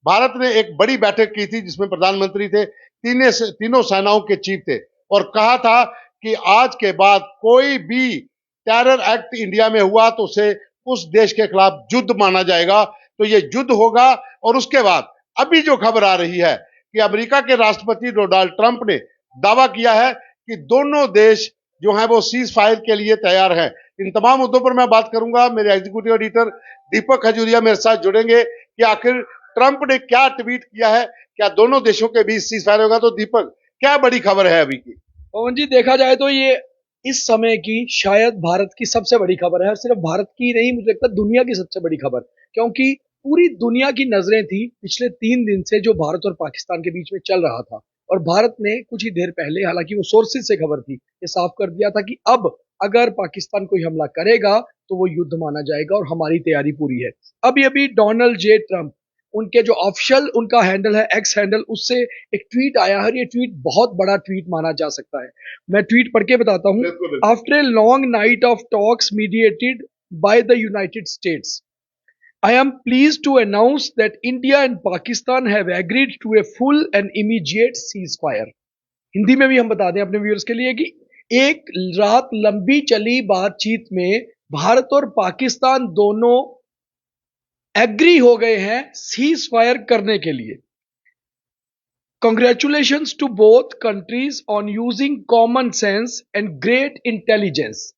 भारत ने एक बड़ी बैठक की थी जिसमें प्रधानमंत्री थे, तीनों सेनाओं के चीफ थे, और कहा था कि आज के बाद कोई भी टेरर एक्ट इंडिया में हुआ तो उसे उस देश के खिलाफ युद्ध माना जाएगा। तो ये युद्ध होगा। और उसके बाद अभी जो खबर आ रही है कि अमेरिका के राष्ट्रपति डोनाल्ड ट्रंप ने दावा किया है कि दोनों देश जो है वो सीज फायर के लिए तैयार हैं। इन तमाम मुद्दों पर मैं बात करूंगा। मेरे एग्जीक्यूटिव एडिटर दीपक खजूरिया मेरे साथ जुड़ेंगे कि आखिर ट्रंप ने क्या ट्वीट किया है, क्या दोनों देशों के बीच सीज फायर होगा। तो दीपक, क्या बड़ी खबर है अभी की? पवन जी, देखा जाए तो ये इस समय की शायद भारत की सबसे बड़ी खबर है, और सिर्फ भारत की नहीं, मुझे लगता है दुनिया की सबसे बड़ी खबर। क्योंकि पूरी दुनिया की नजरें थी पिछले 3 दिन से जो भारत और पाकिस्तान के बीच में चल रहा था। और भारत ने कुछ ही देर पहले, हालांकि वो सोर्सेज से खबर थी, ये साफ कर दिया था कि अब अगर पाकिस्तान कोई हमला करेगा तो वो युद्ध माना जाएगा और हमारी तैयारी पूरी है। अभी अभी डोनाल्ड जे ट्रंप, उनके जो ऑफिशियल उनका हैंडल है, एक्स हैंडल, उससे एक ट्वीट आया है। ये ट्वीट बहुत बड़ा ट्वीट माना जा सकता है। मैं ट्वीट पढ़ के बताता हूँ। After a long night of talks mediated by the United states, I am pleased to announce that India and Pakistan have agreed to a full and immediate ceasefire. Hindi में भी हम बता दें अपने व्यूअर्स के लिए कि एक रात लंबी चली बातचीत में भारत और पाकिस्तान दोनों एग्री हो गए हैं सीज फायर करने के लिए। Congratulations to both countries on using common sense and great intelligence.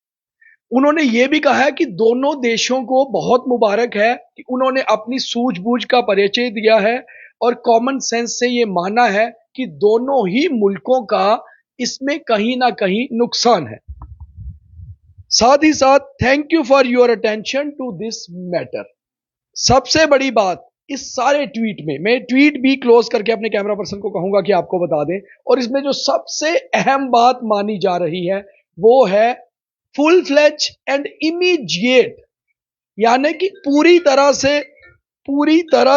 उन्होंने ये भी कहा है कि दोनों देशों को बहुत मुबारक है कि उन्होंने अपनी सूझबूझ का परिचय दिया है और कॉमन सेंस से ये माना है कि दोनों ही मुल्कों का इसमें कहीं ना कहीं नुकसान है। साथ ही साथ thank you for your attention to this matter. सबसे बड़ी बात इस सारे ट्वीट में, मैं ट्वीट भी क्लोज करके अपने कैमरा पर्सन को कहूंगा कि आपको बता दें, और इसमें जो सबसे अहम बात मानी जा रही है वो है फुल फ्लेज एंड इमीडिएट, यानी कि पूरी तरह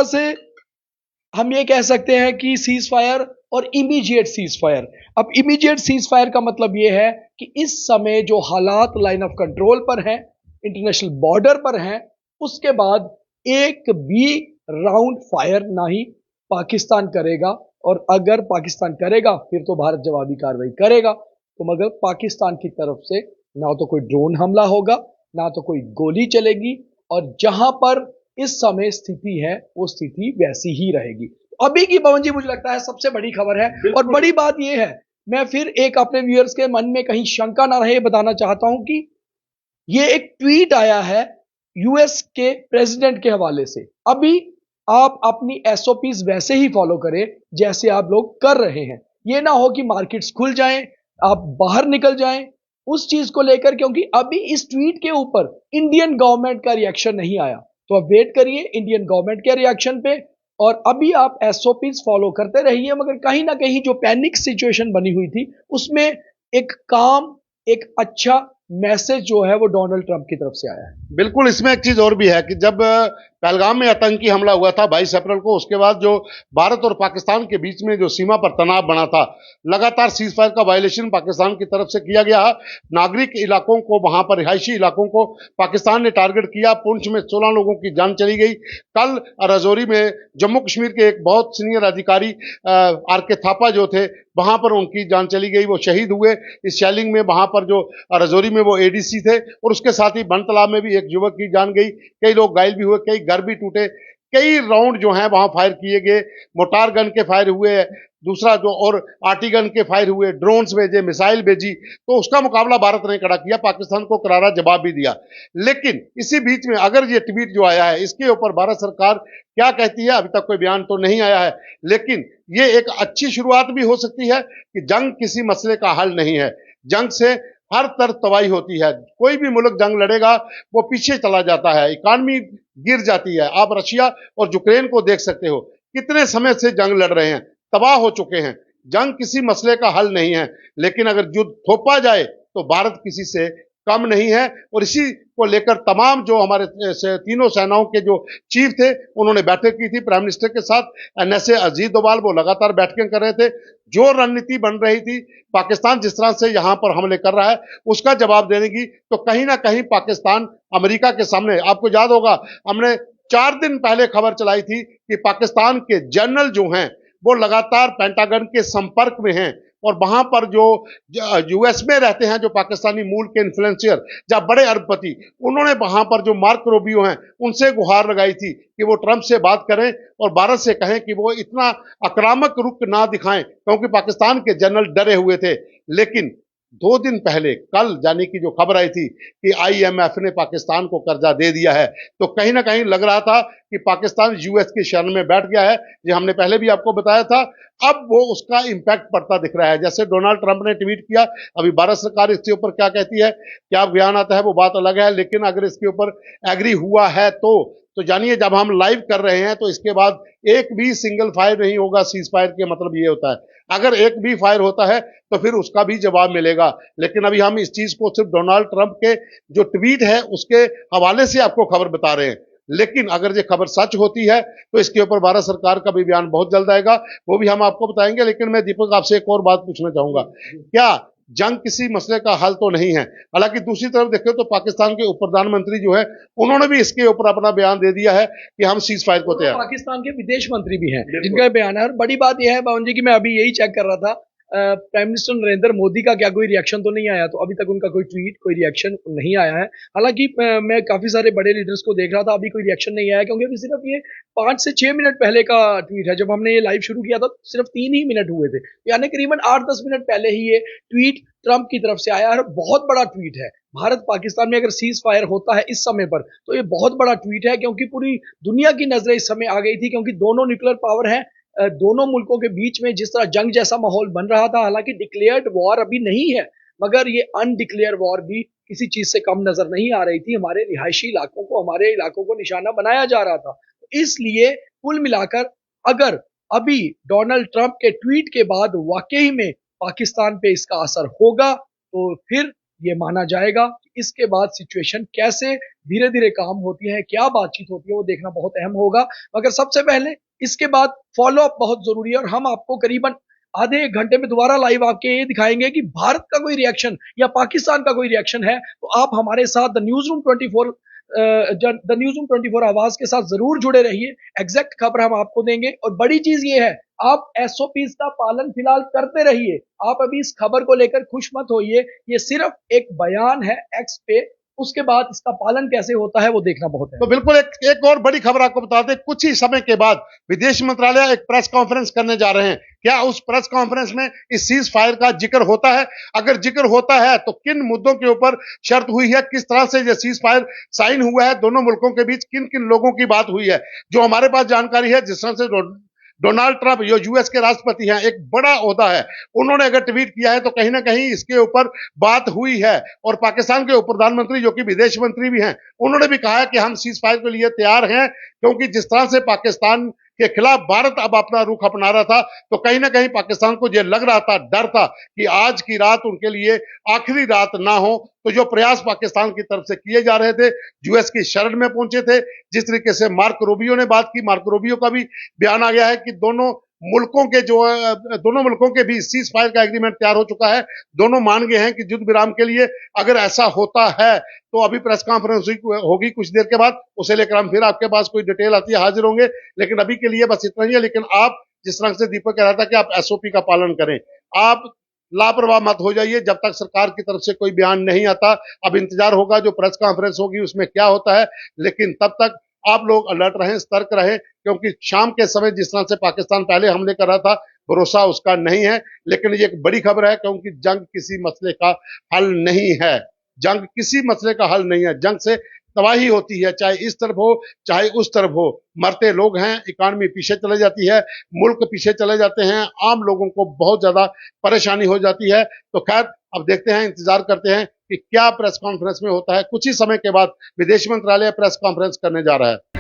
से हम ये कह सकते हैं कि सीज फायर और इमीडिएट सीज फायर। अब इमीडिएट सीज फायर का मतलब यह है कि इस समय जो हालात लाइन ऑफ कंट्रोल पर हैं, इंटरनेशनल बॉर्डर पर हैं, उसके बाद एक भी राउंड फायर ना ही पाकिस्तान करेगा। और अगर पाकिस्तान करेगा फिर तो भारत जवाबी कार्रवाई करेगा। तो मगर पाकिस्तान की तरफ से ना तो कोई ड्रोन हमला होगा, ना तो कोई गोली चलेगी, और जहां पर इस समय स्थिति है वो स्थिति वैसी ही रहेगी। अभी की पवन जी मुझे लगता है सबसे बड़ी खबर है। और बड़ी बात यह है, मैं फिर एक अपने व्यूअर्स के मन में कहीं शंका ना रहे बताना चाहता हूं कि ये एक ट्वीट आया है यूएस के प्रेसिडेंट के हवाले से। अभी आप अपनी एसओपीज वैसे ही फॉलो करें जैसे आप लोग कर रहे हैं। ये ना हो कि मार्केट्स खुल जाएं, आप बाहर निकल जाएं उस चीज को लेकर, क्योंकि अभी इस ट्वीट के ऊपर इंडियन गवर्नमेंट का रिएक्शन नहीं आया। तो आप वेट करिए इंडियन गवर्नमेंट के रिएक्शन पे, और अभी आप एसओपीज फॉलो करते रहिए। मगर कहीं ना कहीं जो पैनिक सिचुएशन बनी हुई थी उसमें एक काम, एक अच्छा मैसेज जो है वो डोनाल्ड ट्रंप की तरफ से आया है। बिल्कुल, इसमें एक चीज और भी है कि जब पहलगाम में आतंकी हमला हुआ था 22 अप्रैल को, उसके बाद जो भारत और पाकिस्तान के बीच में जो सीमा पर तनाव बना था, लगातार सीज फायर का वायलेशन पाकिस्तान की तरफ से किया गया। नागरिक इलाकों को, वहां पर रिहायशी इलाकों को पाकिस्तान ने टारगेट किया। पुंछ में 16 लोगों की जान चली गई। कल राजौरी में जम्मू कश्मीर के एक बहुत सीनियर अधिकारी आर के थापा जो थे, वहां पर उनकी जान चली गई, वो शहीद हुए इस शेलिंग में। वहां पर जो राजौरी में वो एडीसी थे, और उसके साथ ही बनतलाब में भी एक युवक की जान गई। कई लोग घायल भी हुए, कई घर भी टूटे, कई राउंड जो है वहां फायर किए गए। मोटार गन के फायर हुए, दूसरा जो और आर्टी गन के फायर हुए, ड्रोन्स भेजे, मिसाइल भेजी। तो उसका मुकाबला भारत ने कड़ा किया, पाकिस्तान को करारा जवाब भी दिया। लेकिन इसी बीच में अगर ये ट्वीट जो आया है इसके ऊपर भारत सरकार क्या कहती है, अभी तक कोई बयान तो नहीं आया है। लेकिन ये एक अच्छी शुरुआत भी हो सकती है कि जंग किसी मसले का हल नहीं है। जंग से हर तरफ तबाही होती है। कोई भी मुल्क जंग लड़ेगा वो पीछे चला जाता है, इकॉनमी गिर जाती है। आप रशिया और यूक्रेन को देख सकते हो, कितने समय से जंग लड़ रहे हैं, तबाह हो चुके हैं। जंग किसी मसले का हल नहीं है, लेकिन अगर युद्ध थोपा जाए तो भारत किसी से कम नहीं है। और इसी को लेकर तमाम जो हमारे तीनों सेनाओं के जो चीफ थे उन्होंने बैठक की थी प्राइम मिनिस्टर के साथ। एनएसए अजीत डोभाल वो लगातार बैठकें कर रहे थे। जो रणनीति बन रही थी, पाकिस्तान जिस तरह से यहां पर हमले कर रहा है उसका जवाब देने की, तो कहीं ना कहीं पाकिस्तान अमेरिका के सामने, आपको याद होगा हमने 4 दिन पहले खबर चलाई थी कि पाकिस्तान के जनरल जो हैं वो लगातार पेंटागन के संपर्क में हैं और वहां पर जो यूएस में रहते हैं जो पाकिस्तानी मूल के इन्फ्लुएंसर या बड़े अरबपति, उन्होंने वहां पर जो मार्क रूबियो हैं उनसे गुहार लगाई थी कि वो ट्रंप से बात करें और भारत से कहें कि वो इतना आक्रामक रुख ना दिखाएं, क्योंकि पाकिस्तान के जनरल डरे हुए थे। लेकिन 2 दिन पहले कल यानी कि जो खबर आई थी कि आईएमएफ ने पाकिस्तान को कर्जा दे दिया है, तो कहीं ना कहीं लग रहा था कि पाकिस्तान यूएस की शरण में बैठ गया है। ये हमने पहले भी आपको बताया था। अब वो उसका इंपैक्ट पड़ता दिख रहा है। जैसे डोनाल्ड ट्रंप ने ट्वीट किया, अभी भारत सरकार इसके ऊपर क्या कहती है, क्या बयान आता है वो बात अलग है, लेकिन अगर इसके ऊपर एग्री हुआ है तो जानिए जब हम लाइव कर रहे हैं तो इसके बाद एक भी सिंगल फायर नहीं होगा। सीज फायर के मतलब ये होता है अगर एक भी फायर होता है तो फिर उसका भी जवाब मिलेगा। लेकिन अभी हम इस चीज को सिर्फ डोनाल्ड ट्रंप के जो ट्वीट है उसके हवाले से आपको खबर बता रहे हैं। लेकिन अगर ये खबर सच होती है तो इसके ऊपर भारत सरकार का भी बयान बहुत जल्द आएगा, वो भी हम आपको बताएंगे। लेकिन मैं दीपक आपसे एक और बात पूछना चाहूंगा, क्या जंग किसी मसले का हल तो नहीं है? हालांकि दूसरी तरफ देखें तो पाकिस्तान के उप प्रधानमंत्री जो है उन्होंने भी इसके ऊपर अपना बयान दे दिया है कि हम सीज फायर को तैयार। पाकिस्तान के विदेश मंत्री भी हैं जिनका बयान है। और बड़ी बात यह है बावन जी की मैं अभी यही चेक कर रहा था, प्राइम मिनिस्टर नरेंद्र मोदी का क्या कोई रिएक्शन तो नहीं आया, तो अभी तक उनका कोई ट्वीट कोई रिएक्शन नहीं आया है। हालांकि मैं काफी सारे बड़े लीडर्स को देख रहा था, अभी कोई रिएक्शन नहीं आया, क्योंकि अभी सिर्फ ये 5 से 6 मिनट पहले का ट्वीट है। जब हमने ये लाइव शुरू किया था सिर्फ 3 ही मिनट हुए थे, यानी करीबन 8-10 मिनट पहले ही ये ट्वीट ट्रंप की तरफ से आया है। बहुत बड़ा ट्वीट है। भारत पाकिस्तान में अगर सीज फायर होता है इस समय पर तो ये बहुत बड़ा ट्वीट है, क्योंकि पूरी दुनिया की नजरें इस समय आ गई थी, क्योंकि दोनों न्यूक्लियर पावर हैं। दोनों मुल्कों के बीच में जिस तरह जंग जैसा माहौल बन रहा था, हालांकि डिक्लेयर्ड वॉर अभी नहीं है, मगर ये अनडिक्लेयर वॉर भी किसी चीज से कम नजर नहीं आ रही थी। हमारे रिहायशी इलाकों को, हमारे इलाकों को निशाना बनाया जा रहा था। इसलिए कुल मिलाकर अगर अभी डोनाल्ड ट्रंप के ट्वीट के बाद वाकई में पाकिस्तान पे इसका असर होगा तो फिर ये माना जाएगा कि इसके बाद सिचुएशन कैसे धीरे धीरे काम होती है, क्या बातचीत होती है, वो देखना बहुत अहम होगा। मगर सबसे पहले इसके बाद फॉलो अप बहुत जरूरी है, और हम आपको करीबन आधे 1 घंटे में दोबारा लाइव आपके ये दिखाएंगे कि भारत का कोई रिएक्शन या पाकिस्तान का कोई रिएक्शन है तो आप हमारे साथ द न्यूज रूम 24 आवाज के साथ जरूर जुड़े रहिए। एग्जैक्ट खबर हम आपको देंगे, और बड़ी चीज ये है आप एसओपीज का पालन फिलहाल करते रहिए। आप अभी इस खबर को लेकर खुश मत होइए, ये सिर्फ एक बयान है एक्स पे, उसके बाद इसका पालन कैसे होता है वो देखना बहुत है। तो बिल्कुल एक और बड़ी खबर आपको बता दें, कुछ ही समय के बाद विदेश मंत्रालय एक प्रेस कॉन्फ्रेंस करने जा रहे हैं। क्या उस प्रेस कॉन्फ्रेंस में इस सीज फायर का जिक्र होता है? अगर जिक्र होता है तो किन मुद्दों के ऊपर शर्त हुई है, किस तरह से यह सीज फायर साइन हुआ है, दोनों मुल्कों के बीच किन किन लोगों की बात हुई है? जो हमारे पास जानकारी है, जिस तरह से डोनाल्ड ट्रंप जो यूएस के राष्ट्रपति हैं, एक बड़ा ओहदा है, उन्होंने अगर ट्वीट किया है तो कहीं ना कहीं इसके ऊपर बात हुई है। और पाकिस्तान के उप प्रधानमंत्री जो कि विदेश मंत्री भी हैं, उन्होंने भी कहा है कि हम सीज फायर के लिए तैयार हैं, क्योंकि जिस तरह से पाकिस्तान के खिलाफ भारत अब अपना रुख अपना रहा था तो कहीं ना कहीं पाकिस्तान को यह लग रहा था, डर था कि आज की रात उनके लिए आखिरी रात ना हो। तो जो प्रयास पाकिस्तान की तरफ से किए जा रहे थे, यूएस की शरण में पहुंचे थे, जिस तरीके से मार्क रूबियो ने बात की, मार्क रूबियो का भी बयान आ गया है कि दोनों मुल्कों के भी सीज फायर का एग्रीमेंट तैयार हो चुका है। दोनों मान गए हैं कि युद्ध विराम के लिए अगर ऐसा होता है तो अभी प्रेस कॉन्फ्रेंस होगी कुछ देर के बाद, उसे लेकर हम फिर आपके पास कोई डिटेल आती है हाजिर होंगे। लेकिन अभी के लिए बस इतना ही है। लेकिन आप जिस तरह से दीपक कह रहा था कि आप एसओपी का पालन करें, आप लापरवाह मत हो जाइए जब तक सरकार की तरफ से कोई बयान नहीं आता। अब इंतजार होगा जो प्रेस कॉन्फ्रेंस होगी उसमें क्या होता है, लेकिन तब तक आप लोग अलर्ट रहें, सतर्क रहें, क्योंकि शाम के समय जिस तरह से पाकिस्तान पहले हमले कर रहा था, भरोसा उसका नहीं है। लेकिन ये एक बड़ी खबर है, क्योंकि जंग किसी मसले का हल नहीं है। जंग किसी मसले का हल नहीं है। जंग से तबाही होती है, चाहे इस तरफ हो चाहे उस तरफ हो। मरते लोग हैं, इकॉनमी पीछे चले जाती है, मुल्क पीछे चले जाते हैं, आम लोगों को बहुत ज्यादा परेशानी हो जाती है। तो खैर अब देखते हैं, इंतजार करते हैं कि क्या प्रेस कॉन्फ्रेंस में होता है। कुछ ही समय के बाद विदेश मंत्रालय प्रेस कॉन्फ्रेंस करने जा रहा है।